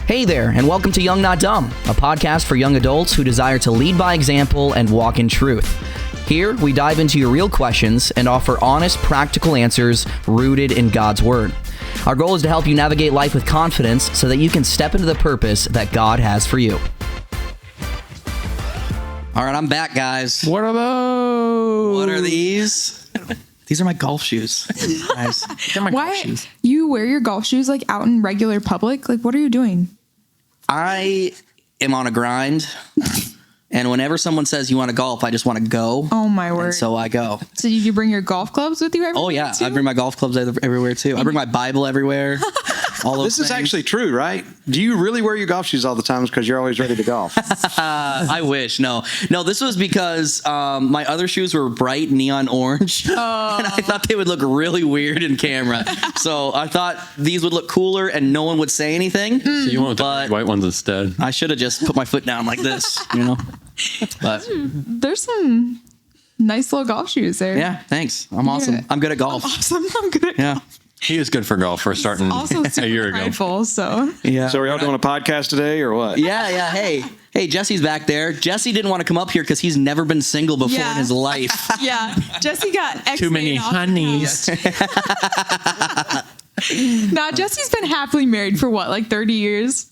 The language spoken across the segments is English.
Hey there, and welcome to Young Not Dumb, a podcast for young adults who desire to lead by example and walk in truth. Here, we dive into your real questions and offer honest, practical answers rooted in God's Word. Our goal is to help you navigate life with confidence so that you can step into the purpose that God has for you. All right, I'm back, guys. What are those? What are these? These are my golf shoes, guys. They're my golf shoes. You wear your golf shoes like out in regular public? Like, what are you doing? I am on a grind, and whenever someone says you want to golf, I just want to go. Oh my word! And so I go. So did you bring your golf clubs with you everywhere? Oh yeah, too? I bring my golf clubs everywhere too. I bring my Bible everywhere. All those This is things. actually true, right? Do you really wear your golf shoes all the time because you're always ready to golf? I wish. No, this was because my other shoes were bright neon orange, and I thought they would look really weird in camera. So I thought these would look cooler, and no one would say anything. So you went with the white ones instead. I should have just put my foot down like this, you know. But There's some nice little golf shoes there. yeah, thanks. I'm awesome. Yeah. I'm good at golf. Awesome. I'm good. Yeah. He is good for golf for starting Also super a year ago. prideful, so Yeah. So are y'all doing a podcast today or what? Yeah. Hey, Jesse's back there. Jesse didn't want to come up here because he's never been single before in his life. yeah. Jesse got Too many honeys. Nah, Jesse's been happily married for what, like 30 years?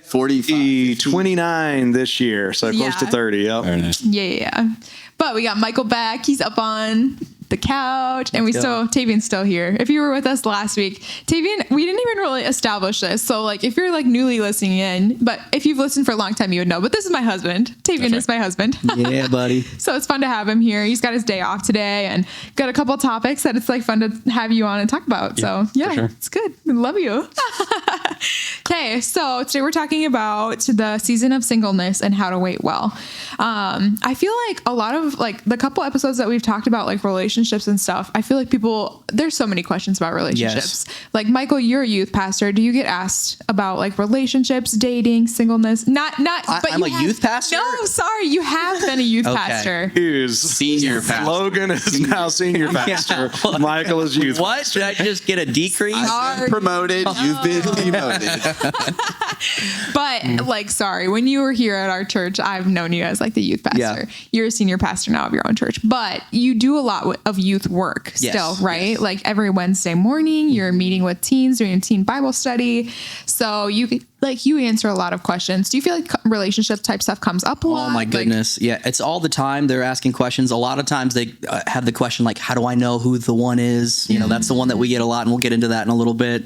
45. 29 this year, so close to Yeah. 30. Yep. Very nice. Yeah. But we got Michael back. He's up on the couch, and Tavian's still here. If you were with us last week, Tavian, we didn't even really establish this. So like, if you're like newly listening in, but if you've listened for a long time, you would know, but this is my husband. Tavian is my husband. Yeah, buddy. So it's fun to have him here. He's got his day off today and got a couple topics that it's like fun to have you on and talk about. So yeah, sure. it's good. We love you. Okay. So today we're talking about the season of singleness and how to wait well. I feel like a lot of like the couple episodes that we've talked about, like relationships and stuff, I feel like there's so many questions about relationships. Yes. Like Michael, you're a youth pastor. Do you get asked about like relationships, dating, singleness? Not, but I'm a youth pastor? No, sorry. You have been a youth Okay. pastor. Is Senior pastor. Logan is now senior pastor. Michael is youth. What? Should I just get a decrease? Promoted. You've been demoted. But like, sorry, when you were here at our church, I've known you as like the youth pastor. Yeah. You're a senior pastor now of your own church, but you do a lot of youth work still, right? Yes. Like every Wednesday morning, you're meeting with teens, doing a teen Bible study. So you answer a lot of questions. Do you feel like relationship type stuff comes up a lot? Oh my goodness. Yeah. It's all the time. They're asking questions. A lot of times they have the question like, how do I know who the one is? You know, that's the one that we get a lot, and we'll get into that in a little bit.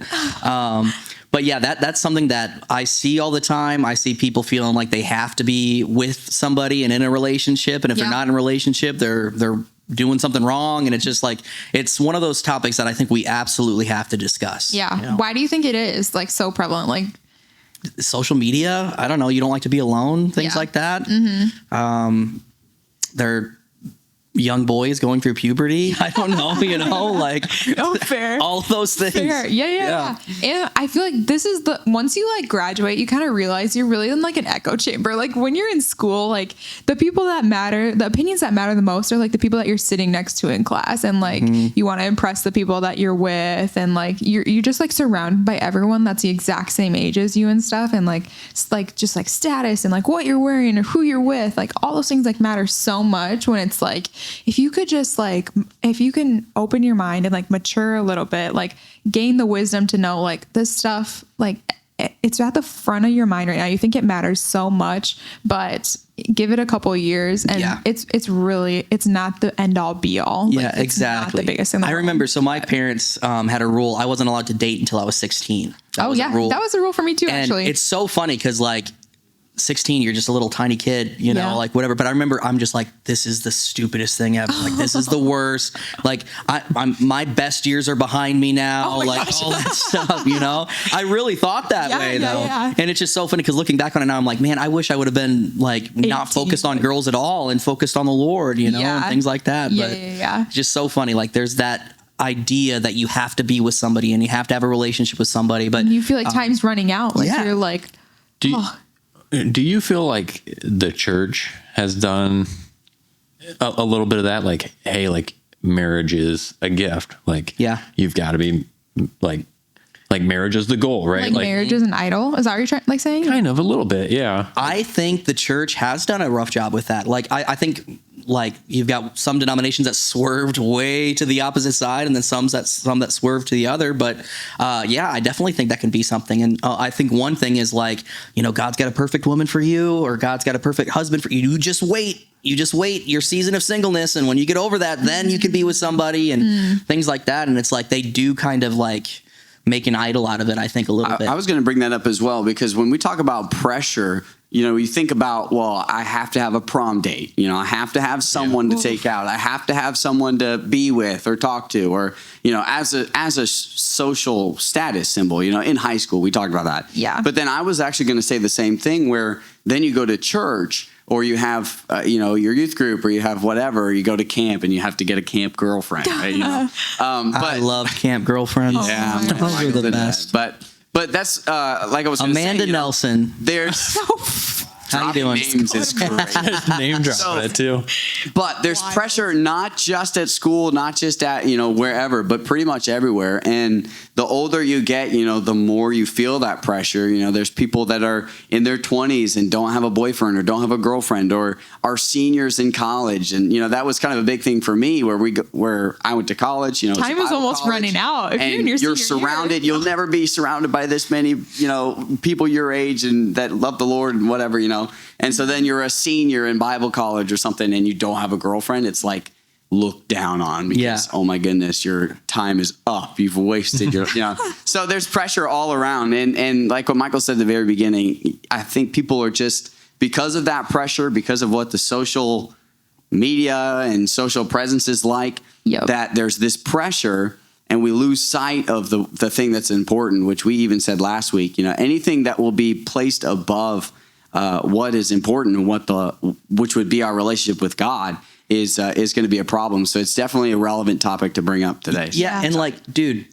But yeah, that's something that I see all the time. I see people feeling like they have to be with somebody and in a relationship. And if they're not in a relationship, they're doing something wrong. And it's just like, it's one of those topics that I think we absolutely have to discuss. Yeah. You know? Why do you think it is like so prevalent? Like Social media, I don't know. You don't like to be alone, things like that. Mm-hmm. They're young boys going through puberty. I don't know, like fair. all of those things. Fair. Yeah. And I feel like this is once you like graduate, you kind of realize you're really in like an echo chamber. Like when you're in school, like the people that matter, the opinions that matter the most are like the people that you're sitting next to in class. And like, you want to impress the people that you're with. And like, you're just like surrounded by everyone that's the exact same age as you and stuff. And like, it's like just like status and like what you're wearing or who you're with, like all those things like matter so much when it's like, if you could just like, if you can open your mind and like mature a little bit, like gain the wisdom to know like this stuff, like it's at the front of your mind right now. You think it matters so much, but give it a couple of years and it's not the end all be all. Yeah, like, exactly. Not the biggest thing. I remember. So my parents had a rule. I wasn't allowed to date until I was 16. That was a rule. That was a rule for me too, and actually. it's so funny because like 16, you're just a little tiny kid, like whatever. But I remember I'm just like, this is the stupidest thing ever. Like, this is the worst. Like my best years are behind me now. Like gosh. All that stuff, I really thought that way though. Yeah. And it's just so funny because looking back on it now, I'm like, man, I wish I would have been like not focused on girls at all and focused on the Lord, and things like that. But it's just so funny. Like there's that idea that you have to be with somebody and you have to have a relationship with somebody, but and you feel like time's running out. Like you're like, Do you feel like the church has done a little bit of that? Like, hey, like marriage is a gift. Like, you've got to be like like marriage is the goal, right? Like marriage is an idol. Is that what you're trying, like saying? Kind of a little bit, yeah. I think the church has done a rough job with that. Like, I think like you've got some denominations that swerved way to the opposite side, and then some that swerved to the other. But yeah, I definitely think that can be something. And I think one thing is like, God's got a perfect woman for you, or God's got a perfect husband for you. You just wait your season of singleness, and when you get over that, then you can be with somebody and things like that. And it's like they do kind of like make an idol out of it, I think, a little bit. I was going to bring that up as well, because when we talk about pressure, you think about, well, I have to have a prom date. I have to have someone to take out. I have to have someone to be with or talk to, or, as a social status symbol, in high school, we talked about that. Yeah. But then I was actually going to say the same thing, where then you go to church, or you have, your youth group, or you have whatever, you go to camp and you have to get a camp girlfriend, right? But I love camp girlfriends. yeah, Those are the best. But that's like I was gonna Amanda say, Nelson. There's How you doing? names is great. Name drop it too. But there's pressure not just at school, not just at, wherever, but pretty much everywhere. And the older you get, the more you feel that pressure. There's people that are in their 20s and don't have a boyfriend or don't have a girlfriend, or are seniors in college. And, that was kind of a big thing for me where I went to college, Time is almost running out. If and you're surrounded, you'll never be surrounded by this many, people your age and that love the Lord and whatever, And so then you're a senior in Bible college or something and you don't have a girlfriend. It's like looked down on because, oh my goodness, your time is up. You've wasted your, So there's pressure all around. And like what Michael said at the very beginning, I think people are just, because of that pressure, because of what the social media and social presence is like, that there's this pressure and we lose sight of the thing that's important, which we even said last week. Anything that will be placed above what is important and which would be our relationship with God is going to be a problem. So it's definitely a relevant topic to bring up today. Yeah, and dude,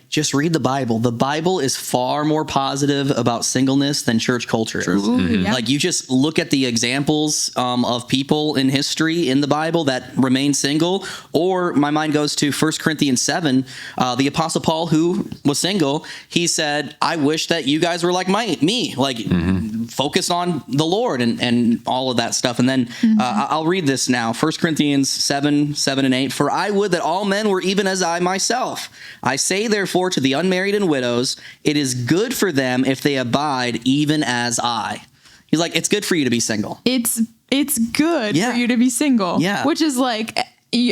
just read the Bible. The Bible is far more positive about singleness than church culture is. Like, you just look at the examples of people in history in the Bible that remain single, or my mind goes to 1 Corinthians 7. The Apostle Paul, who was single, he said, I wish that you guys were like me, focus on the Lord and all of that stuff. And then I'll read this now, 1 Corinthians 7 and 8. For I would that all men were even as I myself. I say therefore to the unmarried and widows, it is good for them if they abide even as I. He's like, it's good for you to be single. It's good for you to be single. Yeah. Which is like,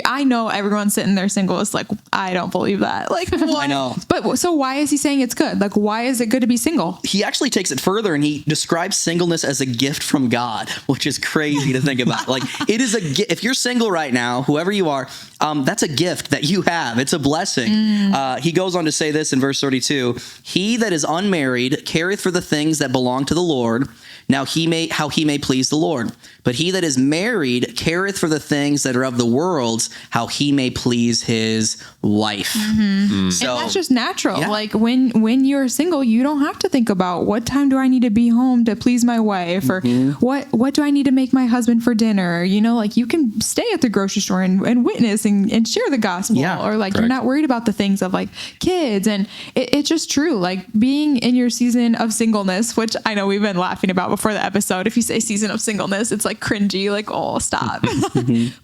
I know everyone sitting there single is like, I don't believe that. Like, what? I know. But so why is he saying it's good? Like, why is it good to be single? He actually takes it further and he describes singleness as a gift from God, which is crazy to think about. Like, it is if you're single right now, whoever you are, that's a gift that you have. It's a blessing. He goes on to say this in verse 32, he that is unmarried careth for the things that belong to the Lord. Now how he may please the Lord. But he that is married careth for the things that are of the world, how he may please his wife. So, and that's just natural. Yeah. Like when you're single, you don't have to think about what time do I need to be home to please my wife, or what do I need to make my husband for dinner? Like you can stay at the grocery store and witness and share the gospel, or like you're not worried about the things of like kids. And it's just true. Like being in your season of singleness, which I know we've been laughing about before the episode. If you say season of singleness, it's like cringy, like, oh, stop.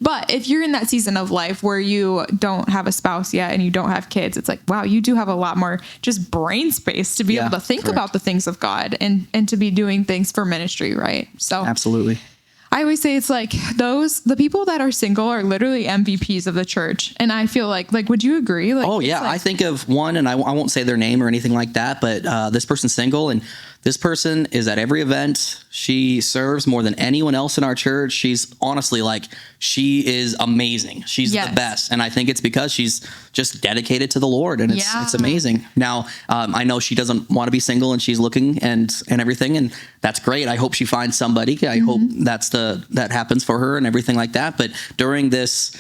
But if you're in that season of life where you don't have a spouse yet and you don't have kids, it's like, wow, you do have a lot more just brain space to be able to think about the things of God and to be doing things for ministry, right? So absolutely. I always say it's like the people that are single are literally MVPs of the church. And I feel like would you agree? Like, oh yeah. I think of one, and I won't say their name or anything like that, but this person's single, and this person is at every event. She serves more than anyone else in our church. She's honestly she is amazing. She's the best. And I think it's because she's just dedicated to the Lord, and it's amazing. Now, I know she doesn't want to be single and she's looking and everything, and that's great. I hope she finds somebody. I hope that's that happens for her and everything like that. But during this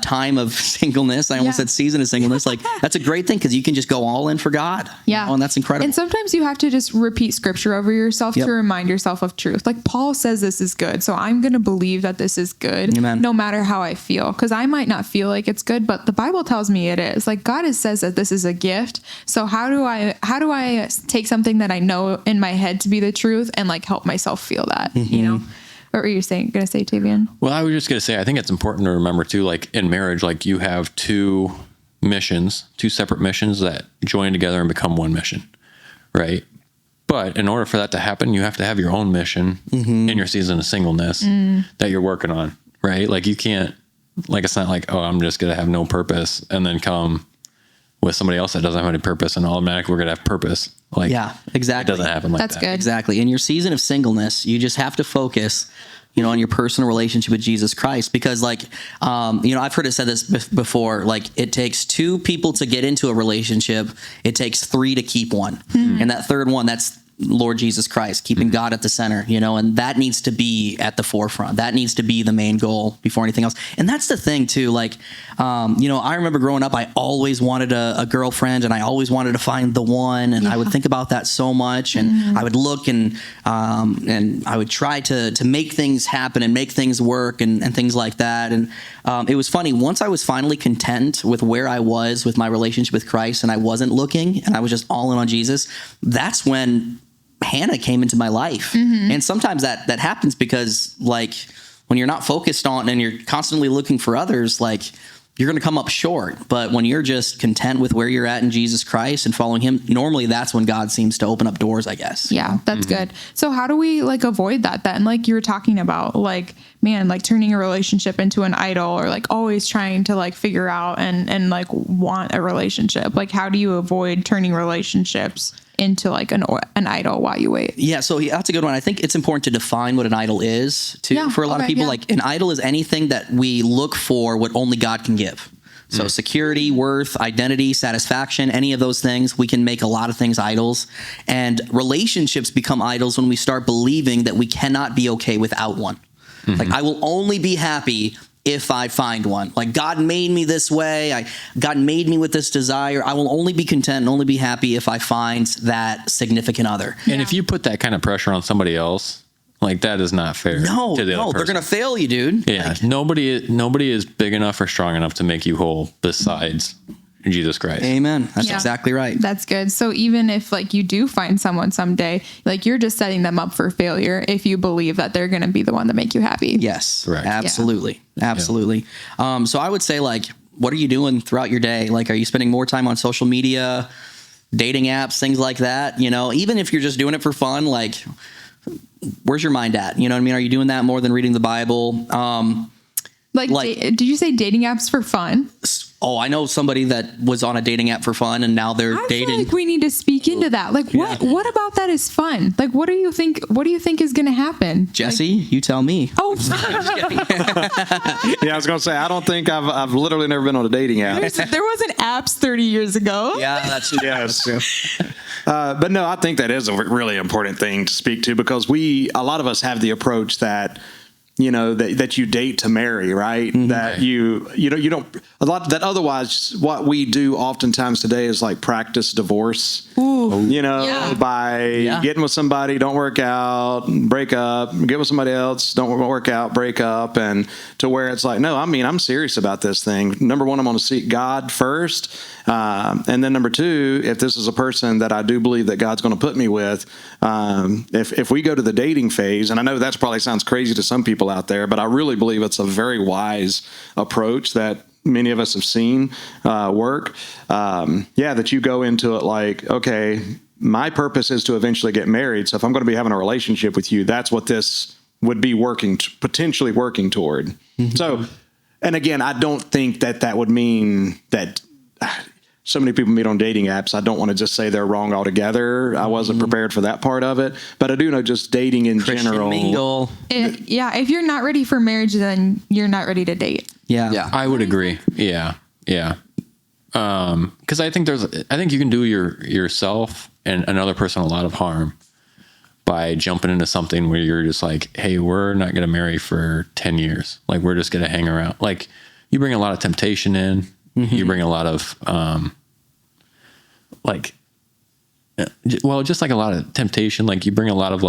time of singleness, I almost Yeah. said season of singleness, like that's a great thing because you can just go all in for God. Yeah. And that's incredible. And sometimes you have to just repeat scripture over yourself Yep. to remind yourself of truth. Like Paul says this is good. So I'm going to believe that this is good Amen. no matter how I feel. Because I might not feel like it's good, but the Bible tells me it is. Like God says that this is a gift. So how do I take something that I know in my head to be the truth and like help myself feel that, you know? What were you going to say, Tavian? Well, I was just going to say, I think it's important to remember too, like in marriage, like you have two separate missions that join together and become one mission, right? But in order for that to happen, you have to have your own mission in your season of singleness that you're working on, right? Like you can't, like, it's not like, oh, I'm just going to have no purpose and then come with somebody else that doesn't have any purpose and automatically we're going to have purpose. Like, Yeah, exactly. It doesn't happen like That's that. good. Exactly. In your season of singleness, you just have to focus, on your personal relationship with Jesus Christ. Because like, I've heard it said this before, like it takes two people to get into a relationship. It takes three to keep one. And that third one, that's Lord Jesus Christ, keeping God at the center, and that needs to be at the forefront. That needs to be the main goal before anything else. And that's the thing too. Like, I remember growing up, I always wanted a girlfriend and I always wanted to find the one. And I would think about that so much. And I would look and I would try to make things happen and make things work and things like that. And it was funny. Once I was finally content with where I was with my relationship with Christ and I wasn't looking and I was just all in on Jesus, that's when Hannah came into my life. And sometimes that happens because like when you're not focused on and you're constantly looking for others, like you're going to come up short. But when you're just content with where you're at in Jesus Christ and following him, normally that's when God seems to open up doors, I guess. Yeah, that's good. So how do we like avoid that then? Like you were talking about like, man, like turning a relationship into an idol or like always trying to like figure out and like want a relationship. Like how do you avoid turning relationships into like an idol while you wait? Yeah, so that's a good one. I think it's important to define what an idol is too. Yeah, for a lot of okay, people. yeah. Like an idol is anything that we look for what only God can give. So security, worth, identity, satisfaction, any of those things, we can make a lot of things idols. And relationships become idols when we start believing that we cannot be okay without one. Like I will only be happy if I find one. Like God made me this way. God made me with this desire. I will only be content and only be happy if I find that significant other. And if you put that kind of pressure on somebody else, like that is not fair. No, to the other they're person. going to fail you, dude. Yeah, Like, nobody is big enough or strong enough to make you whole besides Jesus Christ. amen. That's Yeah. exactly right. That's good. So even if like you do find someone someday, like you're just setting them up for failure if you believe that they're going to be the one to make you happy. Yes, Correct. absolutely. Absolutely. So I would say like, what are you doing throughout your day? Like, are you spending more time on social media, dating apps, things like that? Even if you're just doing it for fun, like, where's your mind at? You know what I mean? Are you doing that more than reading the Bible? Did you say dating apps for fun? Oh, I know somebody that was on a dating app for fun and now they're I dating. feel like we need to speak into that. Like what about that is fun? Like what do you think is going to happen? Jesse, you tell me. Oh, Yeah, I was going to say, I don't think I've literally never been on a dating app. there wasn't apps 30 years ago. Yeah, that's Yes. But no, I think that is a really important thing to speak to because a lot of us have the approach that, that you date to marry, right? That you don't a lot that otherwise what we do oftentimes today is like practice divorce. Yeah. By getting with somebody, don't work out, break up, get with somebody else, don't work out, break up, and to where it's like, no, I mean, I'm serious about this thing. Number one, I'm going to seek God first. And then number two, if this is a person that I do believe that God's going to put me with, if we go to the dating phase, and I know that probably sounds crazy to some people out there, but I really believe it's a very wise approach that many of us have seen work. That you go into it like, okay, my purpose is to eventually get married. So if I'm going to be having a relationship with you, that's what this would be potentially working toward. So, and again, I don't think that would mean that so many people meet on dating apps. I don't want to just say they're wrong altogether. I wasn't prepared for that part of it, but I do know just dating in Christian general. mingle. If you're not ready for marriage, then you're not ready to date. Yeah. I would agree. Yeah. Because I think you can do yourself and another person a lot of harm by jumping into something where you're just like, hey, we're not going to marry for 10 years. Like, we're just going to hang around. Like, you bring a lot of temptation in. You bring a lot of, just like a lot of temptation. Like, you bring a lot of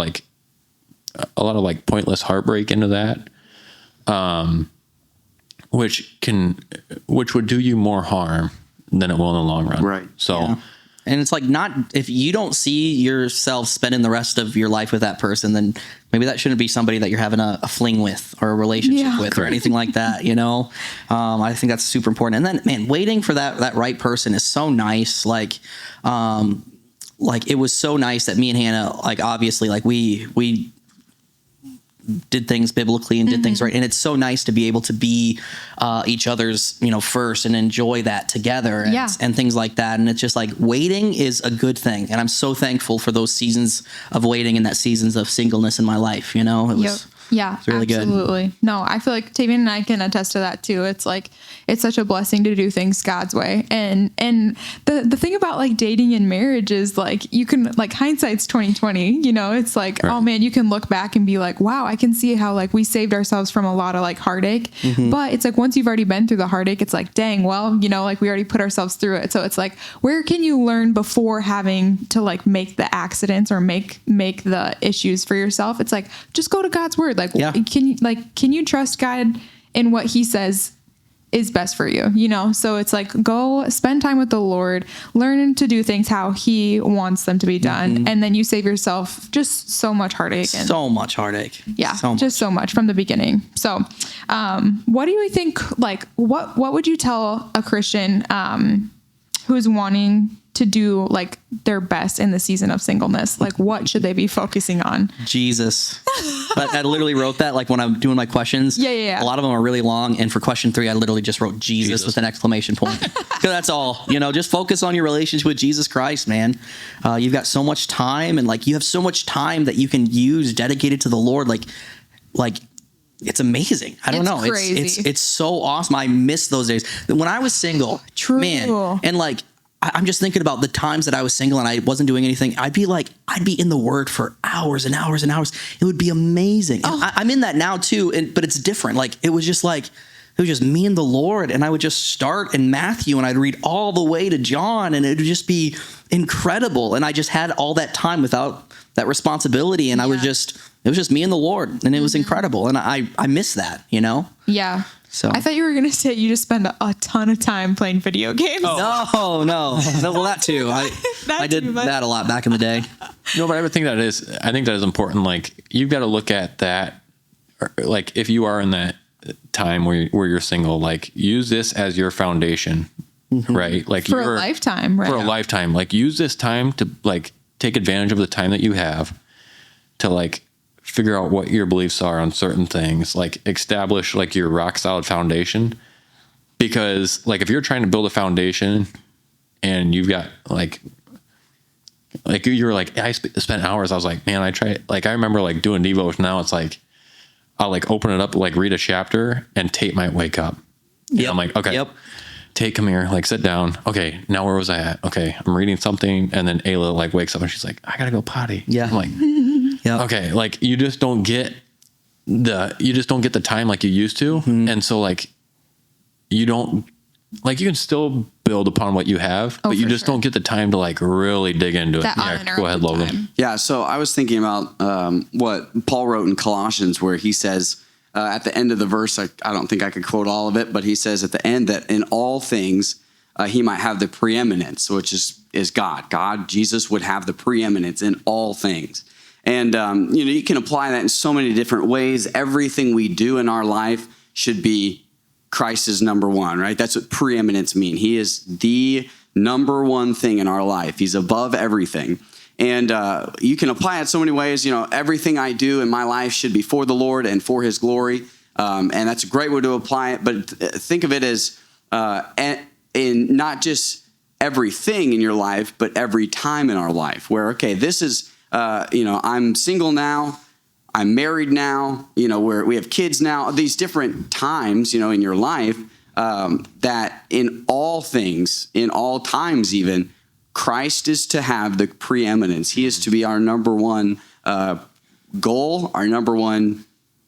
pointless heartbreak into that. Which would do you more harm than it will in the long run. Right. So, Yeah. And it's like, not, if you don't see yourself spending the rest of your life with that person, then maybe that shouldn't be somebody that you're having a fling with or a relationship with or anything like that. You know, I think that's super important. And then, man, waiting for that right person is so nice. Like it was so nice that me and Hannah, like, obviously, like we did things biblically and did things right. And it's so nice to be able to be each other's, first and enjoy that together and things like that. And it's just like, waiting is a good thing. And I'm so thankful for those seasons of waiting and that seasons of singleness in my life. It was, Yeah, it's really absolutely. good. No, I feel like Tavian and I can attest to that too. It's like, it's such a blessing to do things God's way. And the thing about like dating and marriage is like, you can, like, hindsight's 2020, it's like, oh man, you can look back and be like, wow, I can see how like we saved ourselves from a lot of like heartache. But it's like, once you've already been through the heartache, it's like, dang, well, like we already put ourselves through it. So it's like, where can you learn before having to like make the accidents or make the issues for yourself? It's like, just go to God's word. Like, can you trust God in what he says is best for you? So it's like, go spend time with the Lord, learn to do things how he wants them to be done. And then you save yourself just so much heartache. So much heartache. Yeah. Just so much from the beginning. So, what do you think, like, what would you tell a Christian, who's wanting to do like their best in the season of singleness? Like, what should they be focusing on? Jesus. I literally wrote that, like, when I'm doing my questions. Yeah. A lot of them are really long. And for question 3, I literally just wrote Jesus with an exclamation point. Because that's all. Just focus on your relationship with Jesus Christ, man. You've got so much time, and like, you have so much time that you can use dedicated to the Lord. Like it's amazing. I don't know. Crazy. It's so awesome. I miss those days. When I was single, man, and like, I'm just thinking about the times that I was single and I wasn't doing anything. I'd be in the Word for hours and hours and hours. It would be amazing. Oh. I'm in that now too, but it's different. Like, it was just me and the Lord, and I would just start in Matthew and I'd read all the way to John, and it would just be incredible. And I just had all that time without that responsibility, and it was just me and the Lord, and it was incredible. And I miss that, Yeah. So I thought you were going to say you just spend a ton of time playing video games. Oh. No. Well, that too. I did that a lot back in the day. No, but I think that is important. Like, you've got to look at that. Like, if you are in that time where you're single, like, use this as your foundation, right? Like, for a lifetime, right? For a lifetime. Like, use this time to like take advantage of the time that you have to like figure out what your beliefs are on certain things, like establish like your rock solid foundation. Because like, if you're trying to build a foundation and you've got like you were like, I spent hours. I was like, man, I remember like doing Devos. Now it's like, I'll like open it up, like read a chapter, and Tate might wake up. Yeah. I'm like, okay, Tate, come here, like sit down. Okay. Now where was I at? Okay. I'm reading something. And then Ayla like wakes up and she's like, I gotta go potty. Yeah. I'm like, okay. Like, you just don't get the time like you used to. And so like, you can still build upon what you have, but you just don't get the time to like really dig into it. Yeah, go ahead, Logan. Yeah. So I was thinking about what Paul wrote in Colossians, where he says at the end of the verse, I don't think I could quote all of it, but he says at the end that in all things he might have the preeminence, which is God. Jesus would have the preeminence in all things. And, you can apply that in so many different ways. Everything we do in our life should be Christ is number one, right? That's what preeminence means. He is the number one thing in our life. He's above everything. And you can apply it so many ways. Everything I do in my life should be for the Lord and for his glory. And that's a great way to apply it. But think of it as in not just everything in your life, but every time in our life where, okay, this is, I'm single now, I'm married now, we have kids now, these different times, in your life, that in all things, in all times even, Christ is to have the preeminence. He is to be our number one goal, our number one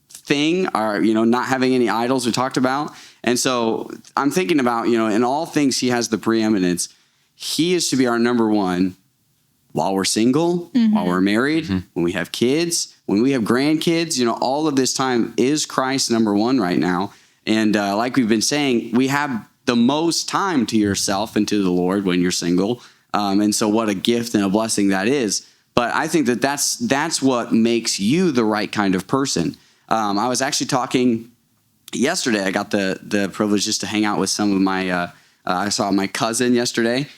thing, our, not having any idols we talked about. And so I'm thinking about, in all things, he has the preeminence. He is to be our number one while we're single, while we're married, when we have kids, when we have grandkids, all of this time is Christ number one right now. And like we've been saying, we have the most time to yourself and to the Lord when you're single. And so what a gift and a blessing that is. But I think that's what makes you the right kind of person. I was actually talking yesterday. I got the privilege just to hang out with some of my, I saw my cousin yesterday.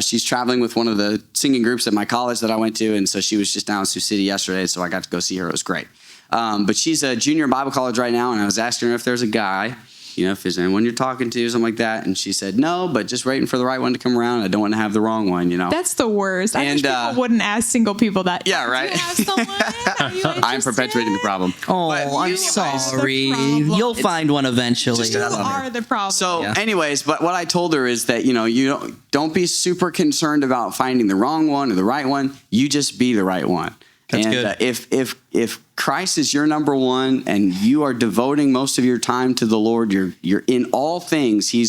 She's traveling with one of the singing groups at my college that I went to. And so she was just down in Sioux City yesterday. So I got to go see her. It was great. But she's a junior in Bible college right now. And I was asking her if there's a guy, if there's anyone you're talking to, something like that. And she said, no, but just waiting for the right one to come around. I don't want to have the wrong one, That's the worst. I wish people wouldn't ask single people that. Yeah, right. Do you have someone? I'm perpetuating the problem. Oh, I'm sorry. You'll find one eventually. You are the problem. So anyways, but what I told her is that, you don't be super concerned about finding the wrong one or the right one. You just be the right one. That's and good. If Christ is your number one and you are devoting most of your time to the Lord, you're in all things, he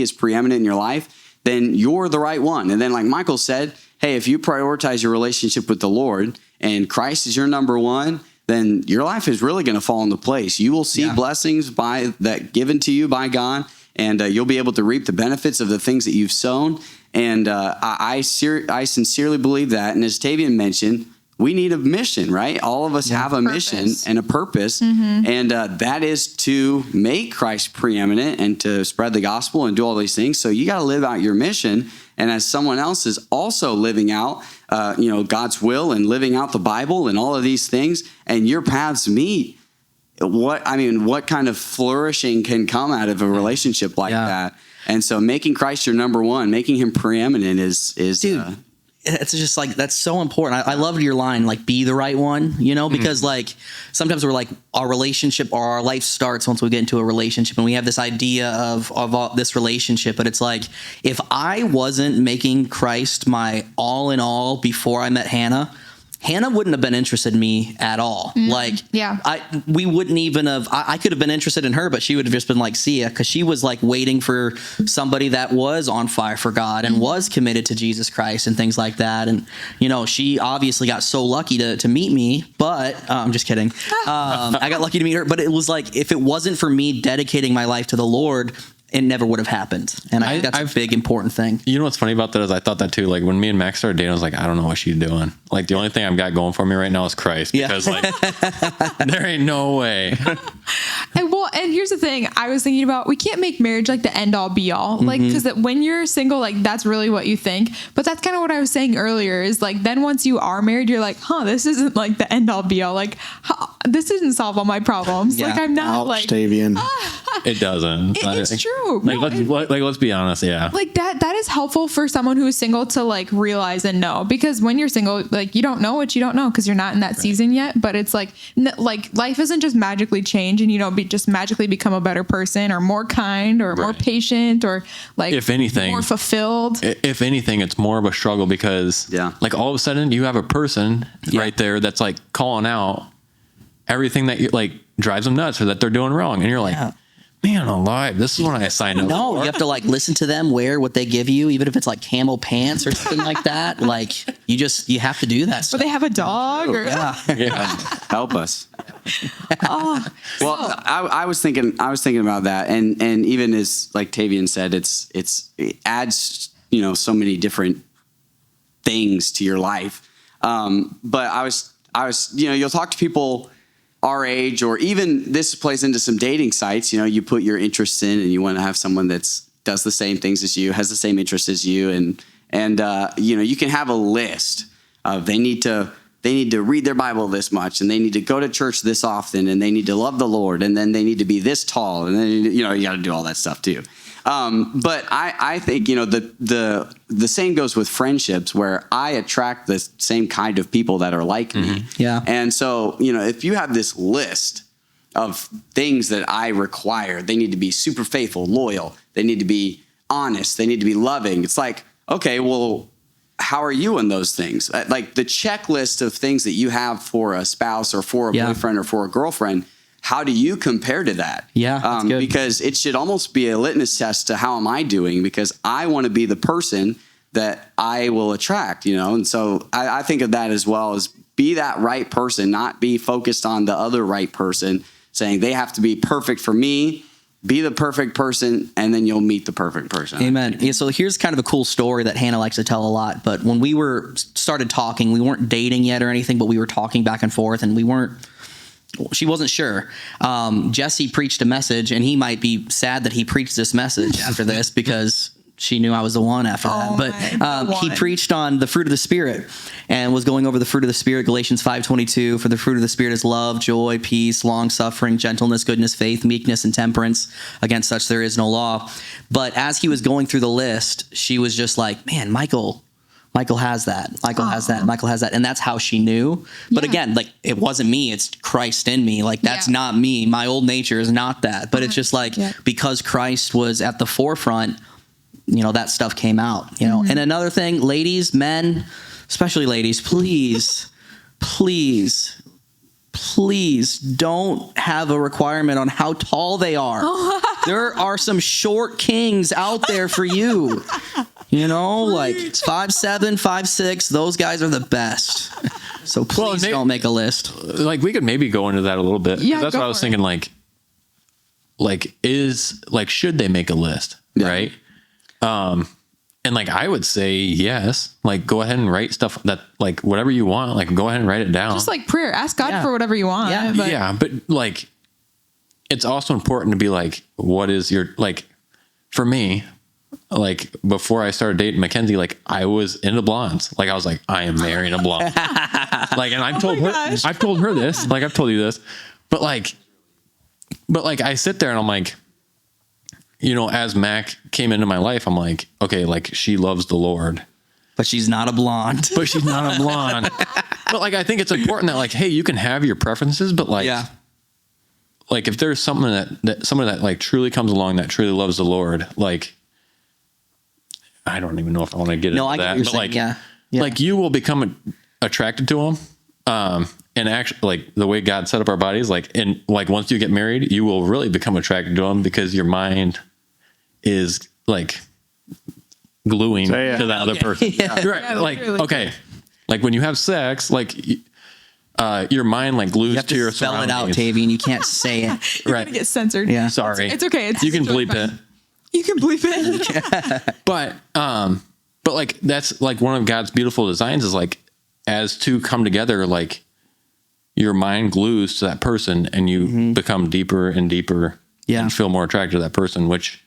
is preeminent in your life, then you're the right one. And then like Michael said, hey, if you prioritize your relationship with the Lord and Christ is your number one, then your life is really going to fall into place. You will see blessings that given to you by God, and you'll be able to reap the benefits of the things that you've sown. And I sincerely believe that. And as Tavian mentioned, we need a mission, right? All of us have a mission and a purpose, and that is to make Christ preeminent and to spread the gospel and do all these things. So you got to live out your mission, and as someone else is also living out, God's will and living out the Bible and all of these things, and your paths meet. What kind of flourishing can come out of a relationship like that? And so, making Christ your number one, making Him preeminent is. Dude. It's just like, that's so important. I loved your line, like, be the right one, because like sometimes we're like, our relationship or our life starts once we get into a relationship, and we have this idea of all, this relationship. But it's like, if I wasn't making Christ my all in all before I met Hannah wouldn't have been interested in me at all. We wouldn't even have, I could have been interested in her, but she would have just been like, see ya. Cause she was like waiting for somebody that was on fire for God and was committed to Jesus Christ and things like that. And, she obviously got so lucky to meet me, but I'm just kidding. I got lucky to meet her, but it was like, if it wasn't for me dedicating my life to the Lord, it never would have happened. And I think that's a big, important thing. You know what's funny about that is I thought that too. Like when me and Max started dating, I was like, I don't know what she's doing. Like the only thing I've got going for me right now is Christ. Because like, there ain't no way. And here's the thing I was thinking about, we can't make marriage like the end all be all. Like, because when you're single, like that's really what you think. But that's kind of what I was saying earlier is like, then once you are married, you're like, this isn't like the end all be all. Like, this doesn't solve all my problems. Like, I'm not Tavian. It doesn't. It's true. Like, let's be honest. Yeah. Like that is helpful for someone who is single to like realize and know, because when you're single, like you don't know what you don't know because you're not in that season yet. But it's like life isn't just magically change and you don't just magically become a better person or more kind or more patient or like, if anything, more fulfilled. If anything, it's more of a struggle because like all of a sudden you have a person right there that's like calling out everything that you like drives them nuts or that they're doing wrong. And you're like, man alive, this is when I signed up. No, you have to like listen to them, wear what they give you, even if it's like camel pants or something like that. Like you have to do that stuff. Or they have a dog or help us. Well, I was thinking about that, and even as like Tavian said, it adds so many different things to your life. But I was you'll talk to people our age, or even this plays into some dating sites. You put your interests in, and you want to have someone that's does the same things as you, has the same interests as you, and you can have a list of they need to read their Bible this much, and they need to go to church this often, and they need to love the Lord, and then they need to be this tall, and then you got to do all that stuff too. But I think the same goes with friendships, where I attract the same kind of people that are like me. Yeah. And so if you have this list of things that I require, they need to be super faithful, loyal. They need to be honest. They need to be loving. It's like, okay, well, how are you in those things? Like the checklist of things that you have for a spouse or for a boyfriend or for a girlfriend. How do you compare to that? Yeah, that's good. Because it should almost be a litmus test to how am I doing? Because I want to be the person that I will attract, And so I think of that as well as be that right person, not be focused on the other right person, saying they have to be perfect for me. Be the perfect person, and then you'll meet the perfect person. Amen. Yeah, so here's kind of a cool story that Hannah likes to tell a lot. But when we started talking, we weren't dating yet or anything, but we were talking back and forth, and she wasn't sure. Jesse preached a message, and he might be sad that he preached this message after this because she knew I was the one after that. But he preached on the fruit of the Spirit and was going over the fruit of the Spirit, Galatians 5:22. For the fruit of the Spirit is love, joy, peace, long-suffering, gentleness, goodness, faith, meekness, and temperance. Against such there is no law. But as he was going through the list, she was just like, man, Michael has that. Michael has that. Michael has that. And that's how she knew. But again, like it wasn't me. It's Christ in me. Like that's not me. My old nature is not that. But it's just like because Christ was at the forefront, that stuff came out, And another thing, ladies, men, especially ladies, please don't have a requirement on how tall they are. There are some short kings out there for you. Like 5'7", 5'6", those guys are the best. So please don't make a list. Like we could maybe go into that a little bit. Yeah, that's what I was thinking. Should they make a list? Yeah. Right. And like, I would say, yes, like go ahead and write stuff that like whatever you want, like go ahead and write it down. Just like prayer, ask God for whatever you want. But like, it's also important to be like, what is your, like for me, like before I started dating Mackenzie, like I was into blondes. Like I was like, I am marrying a blonde. Like, and I've told her this, like I've told you this, but like I sit there and I'm like, as Mac came into my life, I'm like, okay, like she loves the Lord, but she's not a blonde. But like, I think it's important that like, hey, you can have your preferences, but like, like if there's something someone that like truly comes along that truly loves the Lord, like, I don't even know if I want to get into that, but like, like you will become attracted to them. And actually, like the way God set up our bodies, like, and like once you get married, you will really become attracted to them because your mind is like gluing to that other person. Right. Yeah, like, literally. okay. Like when you have sex, like, your mind like glues You have to your spell it out, surroundings. Tavian. You can't say it. You're Right. gonna get censored. Yeah. Sorry. It's okay. You can totally bleep fine. it. You can bleep it. But like, that's like one of God's beautiful designs is like, as two come together, like your mind glues to that person and you become deeper and deeper and feel more attracted to that person, which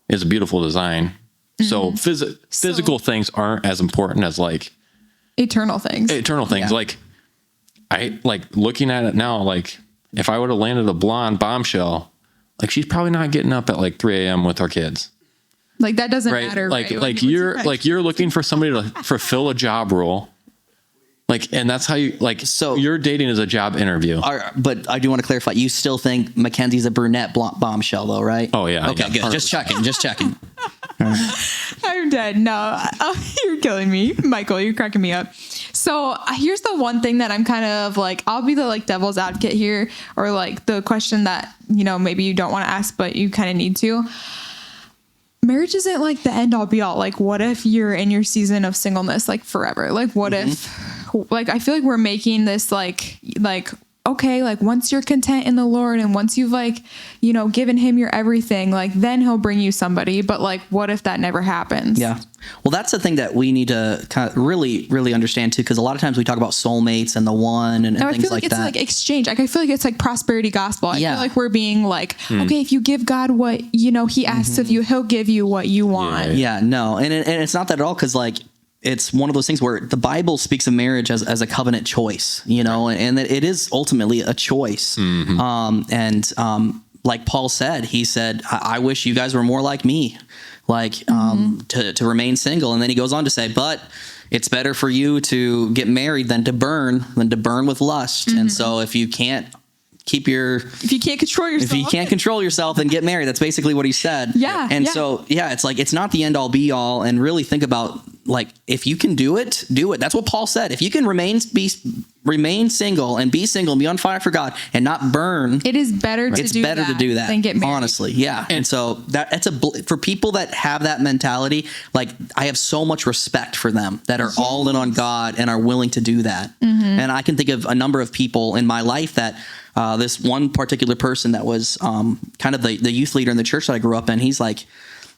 is a beautiful design. So physical things aren't as important as like eternal things. Like I like looking at it now, like if I would have landed a blonde bombshell, like she's probably not getting up at like 3 a.m. with our kids. Like that doesn't Right. matter. Like, right? like you're looking for somebody to fulfill a job role. Like, and that's how you like, so your dating is a job interview. But I do want to clarify. You still think Mackenzie's a brunette bombshell though, right? Oh yeah. Okay, good. 100%. Just checking. I'm dead. No, you're killing me, Michael. You're cracking me up. So here's the one thing that I'm kind of like, I'll be the like devil's advocate here, or like the question that, maybe you don't want to ask, but you kind of need to. Marriage isn't like the end all be all. Like, what if you're in your season of singleness, like forever? Like, what if, like, I feel like we're making this like, okay, like once you're content in the Lord and once you've like, given him your everything, like then he'll bring you somebody. But like, what if that never happens? Yeah. Well, that's the thing that we need to kind of really, really understand too, because a lot of times we talk about soulmates and the one and I things feel like it's that. like exchange. Like I feel like it's like prosperity gospel. I feel like we're being like, okay, if you give God what he asks of you, he'll give you what you want. Yeah, no, and it's not that at all, because like it's one of those things where the Bible speaks of marriage as a covenant choice, and that it is ultimately a choice. Like Paul said, he said, I wish you guys were more like me, like to remain single. And then he goes on to say, but it's better for you to get married than to burn with lust. And so if you can't control yourself, then get married. That's basically what he said. Yeah. And so, it's like, it's not the end all be all. And really think about like, if you can do it, do it. That's what Paul said. If you can remain single and be single and be on fire for God and not burn, it is better to do that than get married. Honestly. Yeah. And so that's for people that have that mentality, like, I have so much respect for them that are all in on God and are willing to do that. And I can think of a number of people in my life that, this one particular person that was kind of the youth leader in the church that I grew up in, he's like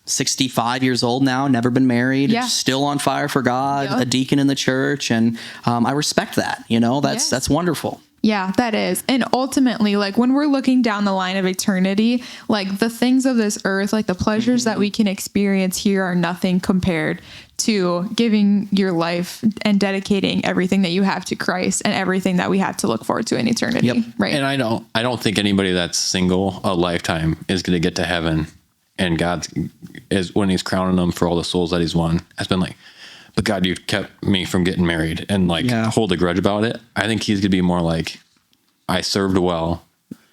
65 years old now, never been married, still on fire for God, a deacon in the church. And I respect that, that's wonderful. Yeah, that is. And ultimately, like, when we're looking down the line of eternity, like, the things of this earth, like the pleasures that we can experience here are nothing compared to giving your life and dedicating everything that you have to Christ and everything that we have to look forward to in eternity. Right. And I don't think anybody that's single a lifetime is going to get to heaven and God is, when he's crowning them for all the souls that he's won, has been like, but God, you kept me from getting married, and like hold a grudge about it. I think he's going to be more like, I served well.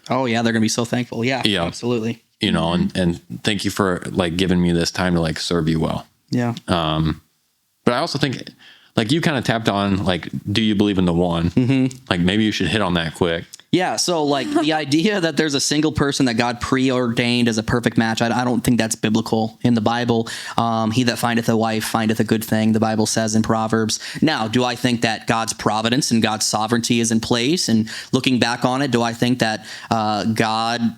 Oh yeah. They're going to be so thankful. Yeah, absolutely. And thank you for like giving me this time to like serve you well. Yeah. But I also think, like, you kind of tapped on, like, do you believe in the one? Like, maybe you should hit on that quick. Yeah. So, like, the idea that there's a single person that God preordained as a perfect match, I don't think that's biblical in the Bible. He that findeth a wife findeth a good thing, the Bible says in Proverbs. Now, do I think that God's providence and God's sovereignty is in place? And looking back on it, do I think that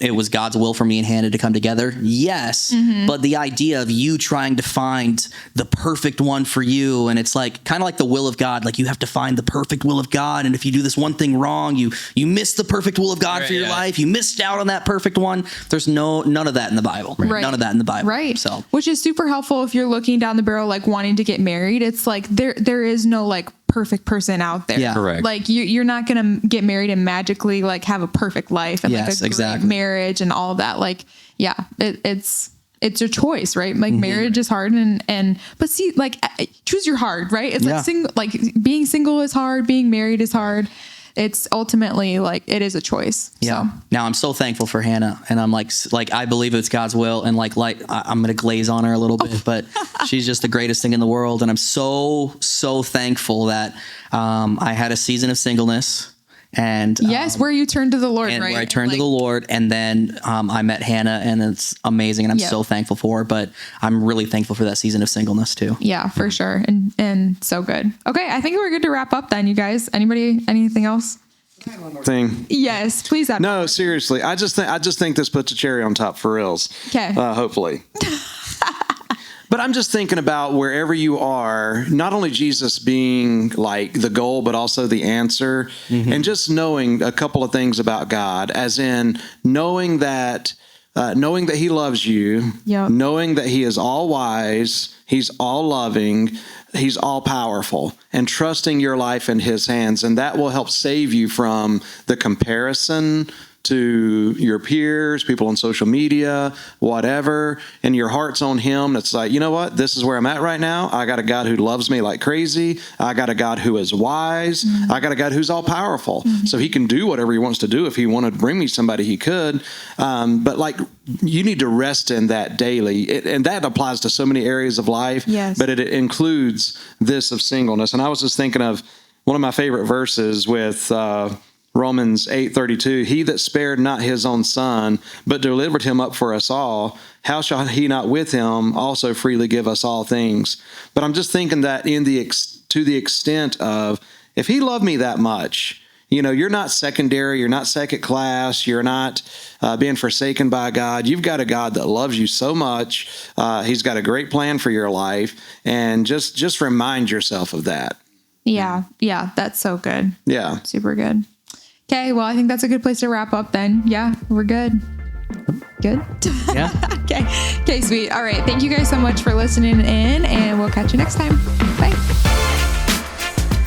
it was God's will for me and Hannah to come together? Yes. But the idea of you trying to find the perfect one for you, and it's like kind of like the will of God, like, you have to find the perfect will of God. And if you do this one thing wrong, you miss the perfect will of God for your life. You missed out on that perfect one. There's none of that in the Bible. Right. None of that in the Bible. Right. So, which is super helpful if you're looking down the barrel, like, wanting to get married. It's like there is no like perfect person out there. Yeah. Correct. Like, you're not going to get married and magically like have a perfect life and like a great marriage and all of that. Like, it's a choice, right? Like, marriage is hard but see, like, choose your hard, right? It's like being single is hard, being married is hard. It's ultimately like, it is a choice. Yeah. So. Now I'm so thankful for Hannah, and I'm like, I believe it's God's will, and like I'm going to glaze on her a little bit, but she's just the greatest thing in the world. And I'm so thankful that I had a season of singleness. And where you turned to the Lord, right? Where I turned to the Lord, and then I met Hannah, and it's amazing, and I'm so thankful for her. But I'm really thankful for that season of singleness too. Yeah, for sure, and so good. Okay, I think we're good to wrap up then, you guys. Anything else? Thing. Yes, please. No, seriously. I just think this puts a cherry on top for reals. Okay. Hopefully. But I'm just thinking about wherever you are, not only Jesus being like the goal, but also the answer, and just knowing a couple of things about God, as in knowing that he loves you, knowing that he is all wise, he's all loving, he's all powerful, and trusting your life in his hands. And that will help save you from the comparison to your peers, people on social media, whatever, and your heart's on him. It's like, you know what? This is where I'm at right now. I got a God who loves me like crazy. I got a God who is wise. I got a God who's all powerful. So he can do whatever he wants to do. If he wanted to bring me somebody, he could. But like, you need to rest in that daily. And that applies to so many areas of life, but it includes this of singleness. And I was just thinking of one of my favorite verses with Romans 8:32, he that spared not his own son, but delivered him up for us all, how shall he not with him also freely give us all things? But I'm just thinking that to the extent of, if he loved me that much, you're not secondary, you're not second class, you're not being forsaken by God. You've got a God that loves you so much. He's got a great plan for your life, and just remind yourself of that. Yeah, that's so good. Yeah. Super good. Okay, well, I think that's a good place to wrap up then. Yeah, we're good. Good? Yeah. Okay, sweet. All right. Thank you guys so much for listening in, and we'll catch you next time. Bye.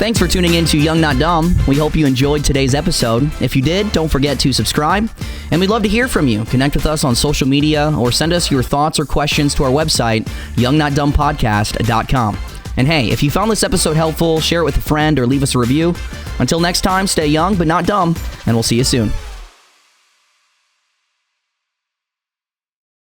Thanks for tuning in to Young Not Dumb. We hope you enjoyed today's episode. If you did, don't forget to subscribe. And we'd love to hear from you. Connect with us on social media or send us your thoughts or questions to our website, youngnotdumbpodcast.com. And hey, if you found this episode helpful, share it with a friend or leave us a review. Until next time, stay young but not dumb, and we'll see you soon.